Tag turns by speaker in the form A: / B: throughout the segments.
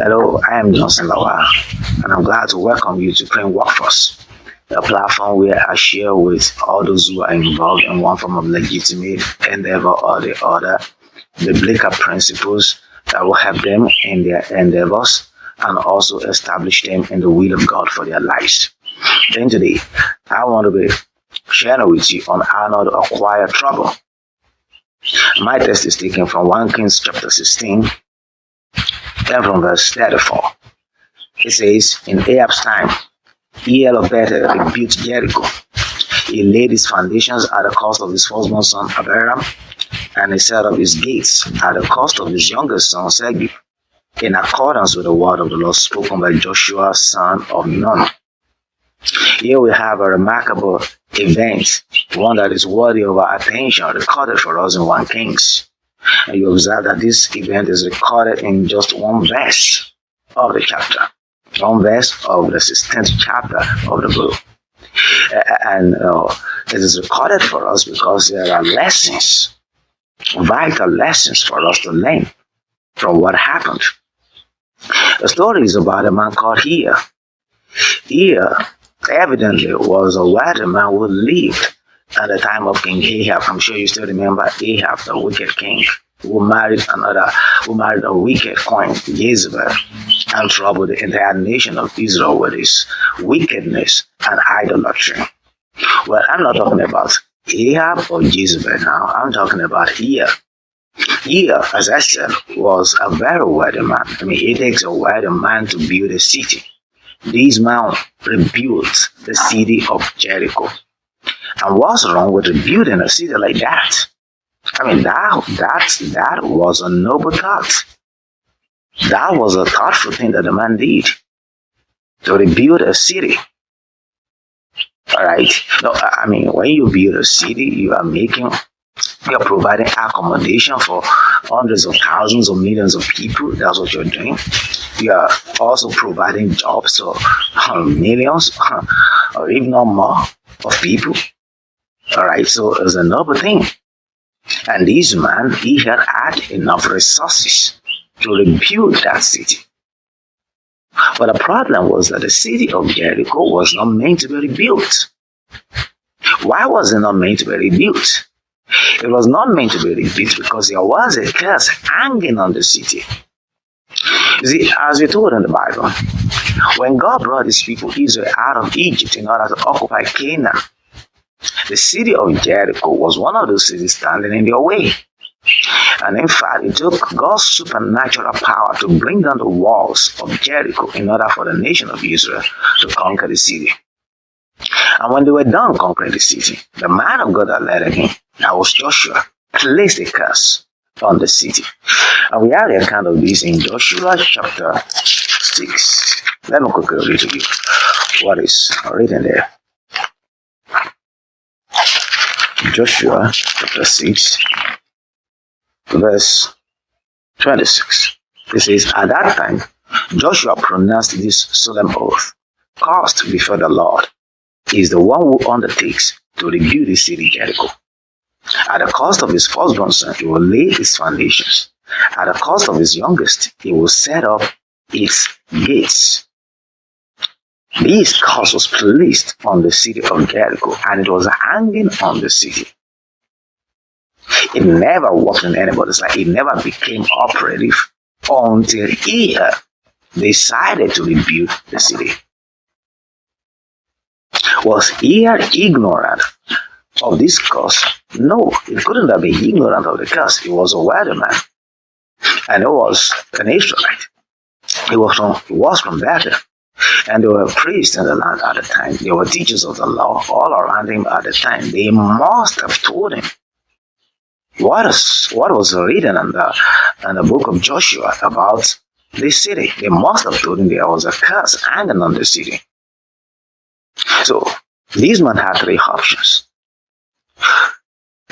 A: Hello, I am Johnson Lawal, and I'm glad to welcome you to Praying Workforce, a platform where I share with all those who are involved in one form of legitimate endeavor or the other biblical principles that will help them in their endeavors and also establish them in the will of God for their lives. Then today, I want to be sharing with you on how not to acquire trouble. My text is taken from 1 Kings chapter 16, then from verse 34. It says, in Ahab's time, Hiel of Bethel rebuilt Jericho. He laid its foundations at the cost of his firstborn son Abiram, and he set up his gates at the cost of his youngest son Segub, in accordance with the word of the Lord spoken by Joshua, son of Nun. Here we have a remarkable event, one that is worthy of our attention, recorded for us in 1 Kings. And you observe that this event is recorded in just one verse of the chapter, one verse of the 16th chapter of the book. And it is recorded for us because there are lessons, vital lessons for us to learn from what happened. The story is about a man called Hiel. Hiel evidently was a wealthy man who lived at the time of King Ahab. I'm sure you still remember Ahab, the wicked king, who married a wicked queen, Jezebel, and troubled the entire nation of Israel with his wickedness and idolatry. Well, I'm not talking about Ahab or Jezebel now. I'm talking about Hiel. Hiel, as I said, was a very wealthy man. I mean, it takes a wealthy man to build a city. This man rebuilt the city of Jericho. And what's wrong with rebuilding a city like that? I mean, that was a noble thought. That was a thoughtful thing that the man did, to rebuild a city. All right. No, I mean, when you build a city, you're providing accommodation for hundreds of thousands or millions of people. That's what you're doing. You are also providing jobs for millions, or if not more, of people. All right, so it's a noble thing. And this man, he had enough resources to rebuild that city. But the problem was that the city of Jericho was not meant to be rebuilt. Why was it not meant to be rebuilt? It was not meant to be rebuilt because there was a curse hanging on the city. You see, as we're told in the Bible, when God brought his people Israel out of Egypt in order to occupy Canaan, the city of Jericho was one of those cities standing in their way. And in fact, it took God's supernatural power to bring down the walls of Jericho in order for the nation of Israel to conquer the city. And when they were done conquering the city, the man of God that led him, that was Joshua, placed a curse on the city. And we have the account of this in Joshua chapter 6. Let me quickly read to you what is written there. Joshua chapter 6, verse 26. It says, at that time, Joshua pronounced this solemn oath, cursed before the Lord is the one who undertakes to rebuild the city Jericho. At the cost of his firstborn son, he will lay its foundations. At the cost of his youngest, he will set up its gates. This curse was placed on the city of Jericho, and it was hanging on the city. It never worked in anybody's life. It never became operative until he decided to rebuild the city. Was he ignorant of this curse? No, he couldn't have been ignorant of the curse. He was a wealthy man, and he was an Israelite. He was from Bethel. And there were priests in the land at the time. There were teachers of the law all around him at the time. They must have told him what was written in the book of Joshua about this city. They must have told him there was a curse hanging on the city. So this man had three options.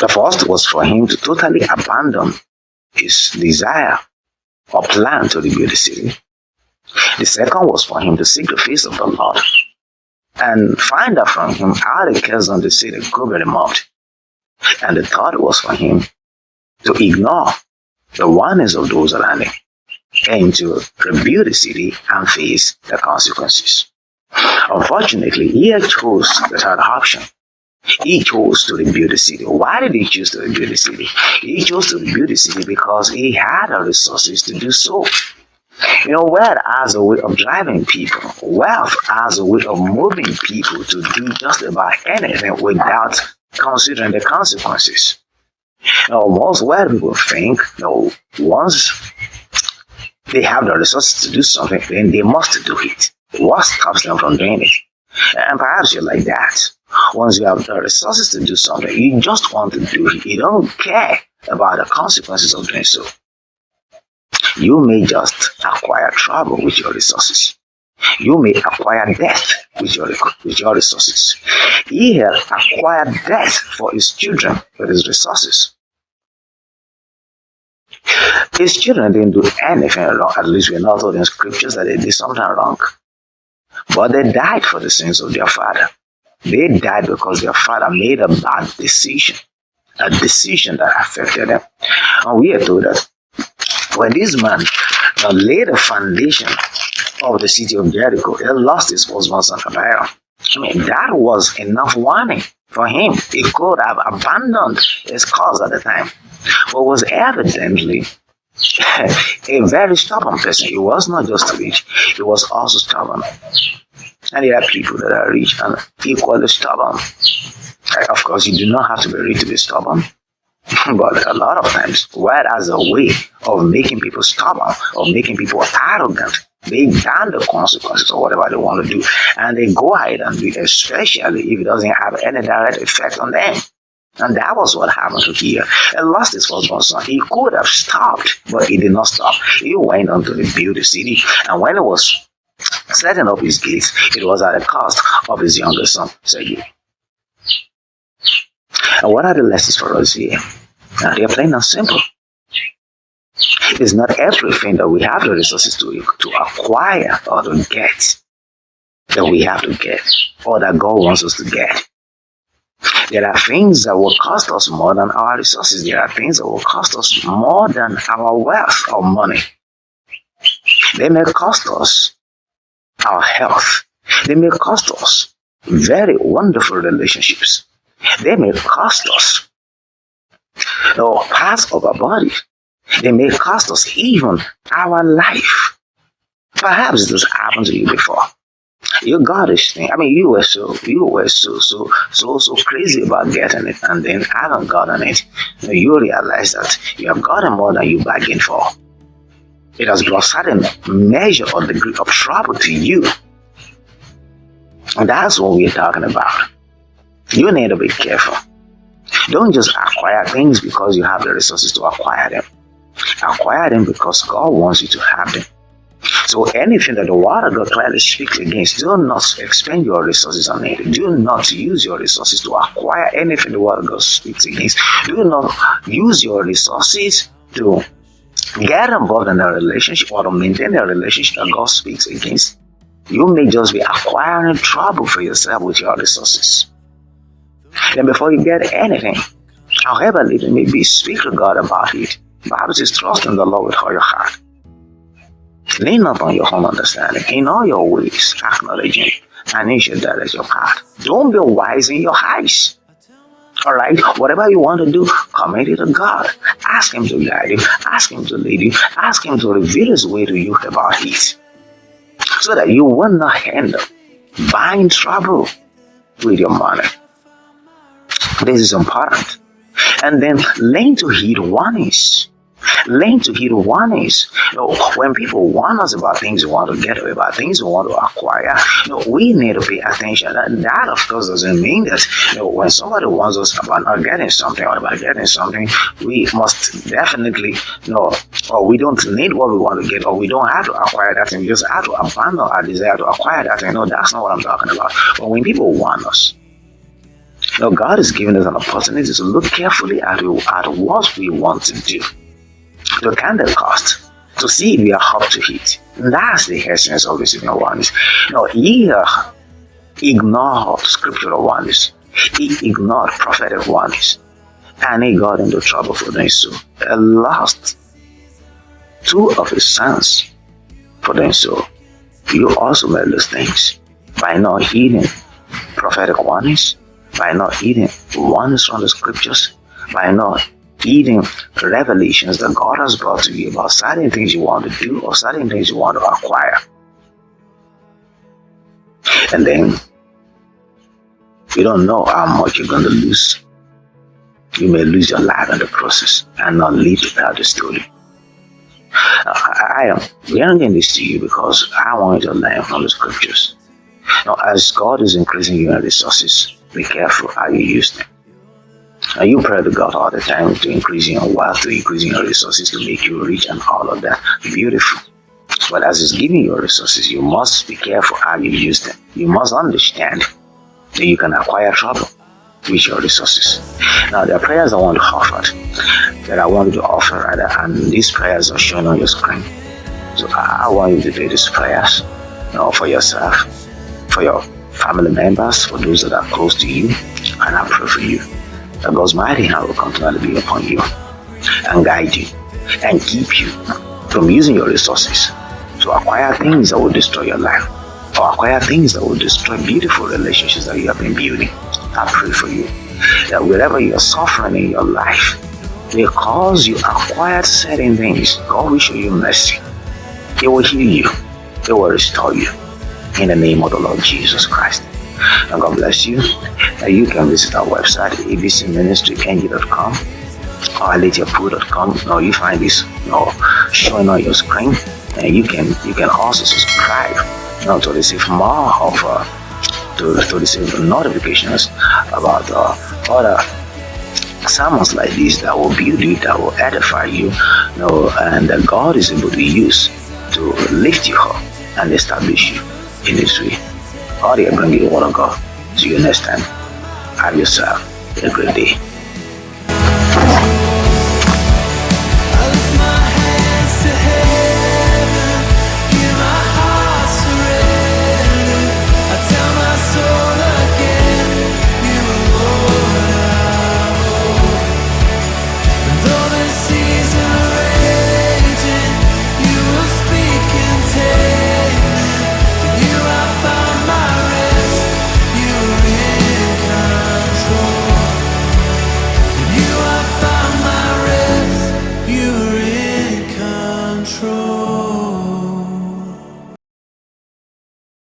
A: The first was for him to totally abandon his desire or plan to rebuild the city. The second was for him to seek the face of the Lord and find out from him how the curse on the city could be removed. And the third was for him to ignore the warnings of those around him and to rebuild the city and face the consequences. Unfortunately, he chose the third option. He chose to rebuild the city. Why did he choose to rebuild the city? He chose to rebuild the city because he had the resources to do so. Wealth as a way of driving people. Wealth as a way of moving people to do just about anything without considering the consequences. Most wealthy people think, once they have the resources to do something, then they must do it. What stops them from doing it? And perhaps you're like that. Once you have the resources to do something, you just want to do it. You don't care about the consequences of doing so. You may just acquire trouble with your resources. You may acquire death with your resources. He had acquired death for his children with his resources. His children didn't do anything wrong. At least we're not told in scriptures that they did something wrong. But they died for the sins of their father. They died because their father made a bad decision, a decision that affected them. And we are told that when this man laid the foundation of the city of Jericho, he lost his firstborn son for Naira. That was enough warning for him. He could have abandoned his cause at the time, but was evidently a very stubborn person. He was not just rich, he was also stubborn. And there are people that are rich and equally stubborn. Of course, you do not have to be rich to be stubborn. But a lot of times, wealth as a way of making people stubborn, of making people arrogant, they damn the consequences of whatever they want to do. And they go ahead and do it, especially if it doesn't have any direct effect on them. And that was what happened to here. He lost his firstborn son. He could have stopped, but he did not stop. He went on to rebuild the city. And when it was setting up his gates, it was at the cost of his younger son, Sergei. And what are the lessons for us here? Now, they are plain and simple. It's not everything that we have the resources to acquire or to get that we have to get or that God wants us to get. There are things that will cost us more than our resources. There are things that will cost us more than our wealth or money. They may cost us our health. They may cost us very wonderful relationships. They may cost us parts of our body. They may cost us even our life. Perhaps this happened to you before. You got this thing. You were so crazy about getting it, and then having gotten it, you realize that you have gotten more than you bargained for. It has brought certain measure or degree of trouble to you. And that's what we're talking about. You need to be careful. Don't just acquire things because you have the resources to acquire them. Acquire them because God wants you to have them. So anything that the word of God clearly speaks against, do not expend your resources on it. Do not use your resources to acquire anything the word of God speaks against. Do not use your resources to get involved in a relationship or to maintain a relationship that God speaks against. You may just be acquiring trouble for yourself with your resources. Then before you get anything, however little it may be, speak to God about it. The Bible says, trust in the Lord with all your heart. Lean not on your own understanding. In all your ways, acknowledge Him, and He shall direct your path. Don't be wise in your eyes. Alright? Whatever you want to do, commit it to God. Ask Him to guide you. Ask Him to lead you. Ask Him to reveal His way to you about it. So that you will not end up buying trouble with your money. This is important. And then learn to heed warnings. Learn to heed warnings. When people warn us about things we want to get away, about things we want to acquire, we need to pay attention. And that, of course, doesn't mean that when somebody warns us about not getting something or about getting something, we must definitely or we don't need what we want to get, or we don't have to acquire that thing. We just have to abandon our desire to acquire that thing. No, that's not what I'm talking about. But when people warn us, God is giving us an opportunity to look carefully at what we want to do. To count the cost, to see if we are up to it. And that's the essence of receiving warnings. He ignored scriptural warnings. He ignored prophetic warnings. And he got into trouble for doing so. He lost two of his sons for doing so. You also made those things by not heeding prophetic warnings, by not heeding warnings from the scriptures, by not heeding revelations that God has brought to you about certain things you want to do or certain things you want to acquire. And then you don't know how much you're going to lose. You may lose your life in the process and not live to tell the story. I am bringing this to you because I want you to learn from the scriptures. Now, as God is increasing your resources, be careful how you use them. And you pray to God all the time to increase your wealth, to increase your resources, to make you rich and all of that. Beautiful. But as He's giving you resources, you must be careful how you use them. You must understand that you can acquire trouble with your resources. Now, there are prayers I want to offer, and these prayers are shown on your screen. So I want you to do these prayers, for yourself, for your family members, for those that are close to you, and I pray for you that God's mighty hand will continue to be upon you and guide you and keep you from using your resources to acquire things that will destroy your life or acquire things that will destroy beautiful relationships that you have been building. I pray for you that wherever you are suffering in your life, because you acquired certain things, God will show you mercy. He will heal you. He will restore you. In the name of the Lord Jesus Christ. And God bless you. You can visit our website, abcministryng.com or aletiapool.com. Now you find this showing on your screen. And you can also subscribe to receive more of to receive notifications about other sermons like this that will build you, that will edify you, and that God is able to use to lift you up and establish you in His way. All I bring you the word of God. See you next time. Have yourself a great day.